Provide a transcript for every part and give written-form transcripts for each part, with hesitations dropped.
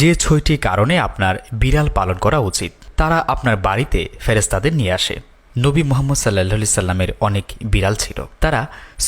যে ৬টি কারণে আপনার বিড়াল পালন করা উচিত। তারা আপনার বাড়িতে ফেরেশতাদের নিয়ে আসে। নবী মুহাম্মদ সাল্লাল্লাহু সাল্লামের অনেক বিড়াল ছিল। তারা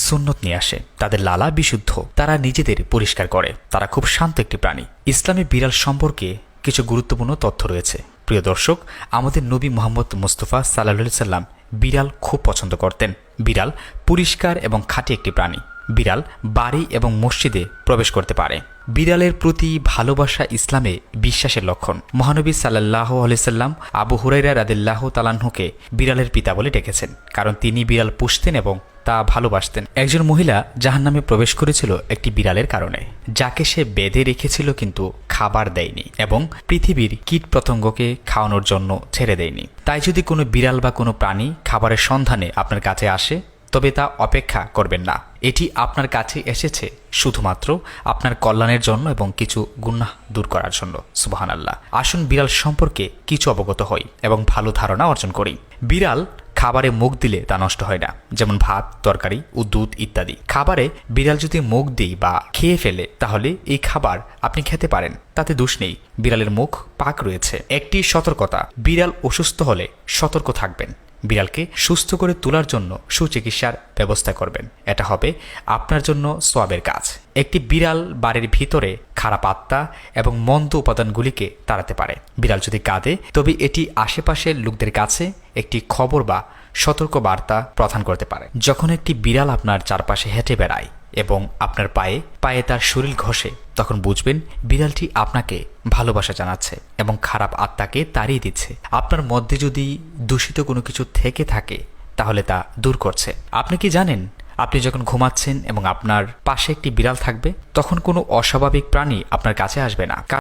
সুন্নত নিয়ে আসে। তাদের লালা বিশুদ্ধ। তারা নিজেদের পরিষ্কার করে। তারা খুব শান্ত একটি প্রাণী। ইসলামে বিড়াল সম্পর্কে কিছু গুরুত্বপূর্ণ তথ্য রয়েছে। প্রিয় দর্শক, আমাদের নবী মুহাম্মদ মুস্তাফা সাল্লাল্লাহু সাল্লাম বিড়াল খুব পছন্দ করতেন। বিড়াল পরিষ্কার এবং খাঁটি একটি প্রাণী। বিড়াল বাড়ি এবং মসজিদে প্রবেশ করতে পারে। বিড়ালের প্রতি ভালোবাসা ইসলামে বিশ্বাসের লক্ষণ। মহানবী সাল্লাল্লাহু আলাইহি সাল্লাম আবু হুরায়রা রাদিয়াল্লাহু তাআলা আনহুকে বিড়ালের পিতা বলে ডেকেছেন, কারণ তিনি বিড়াল পুষতেন এবং তা ভালোবাসতেন। একজন মহিলা জাহান্নামে প্রবেশ করেছিল একটি বিড়ালের কারণে, যাকে সে বেঁধে রেখেছিল কিন্তু খাবার দেয়নি এবং পৃথিবীর কীট পতঙ্গকে খাওয়ানোর জন্য ছেড়ে দেয়নি। তাই যদি কোনো বিড়াল বা কোনো প্রাণী খাবারের সন্ধানে আপনার কাছে আসে, তবে তা অপেক্ষা করবেন না। এটি আপনার কাছে এসেছে শুধুমাত্র আপনার কল্যাণের জন্য এবং কিছু গুনাহ দূর করার জন্য। সুবহানাল্লাহ। আসুন বিড়াল সম্পর্কে কিছু অবগত হই এবং ভালো ধারণা অর্জন করি। বিড়াল খাবারে মুখ দিলে তা নষ্ট হয় না, যেমন ভাত, তরকারি ও দুধ ইত্যাদি। খাবারে বিড়াল যদি মুখ দিই বা খেয়ে ফেলে, তাহলে এই খাবার আপনি খেতে পারেন, তাতে দোষ নেই। বিড়ালের মুখ পাক রয়েছে। একটি সতর্কতা: বিড়াল অসুস্থ হলে সতর্ক থাকবেন। বিড়ালকে সুস্থ করে তোলার জন্য সুচিকিৎসার ব্যবস্থা করবেন। এটা হবে আপনার জন্য সওয়াবের কাজ। একটি বিড়াল বাড়ির ভিতরে খারাপ আত্মা এবং মন্দ উপাদানগুলিকে তাড়াতে পারে। বিড়াল যদি কাঁদে, তবে এটি আশেপাশের লোকদের কাছে একটি খবর বা সতর্ক বার্তা প্রদান করতে পারে। যখন একটি বিড়াল আপনার চারপাশে হেঁটে বেড়ায় এবং আপনার পায়ে পায়ে তার শরীর ঘষে, তখন বুঝবেন বিড়ালটি আপনাকে ভালোবাসা জানাচ্ছে এবং খারাপ আত্মাকে তাড়িয়ে দিচ্ছে। আপনার মধ্যে যদি দূষিত কোনো কিছু থেকে থাকে, তাহলে তা দূর করছে। আপনি কি জানেন, আপনি যখন ঘুমাচ্ছেন এবং আপনার পাশে একটি বিড়াল থাকবে, তখন কোনো অস্বাভাবিক প্রাণী আপনার কাছে আসবে না।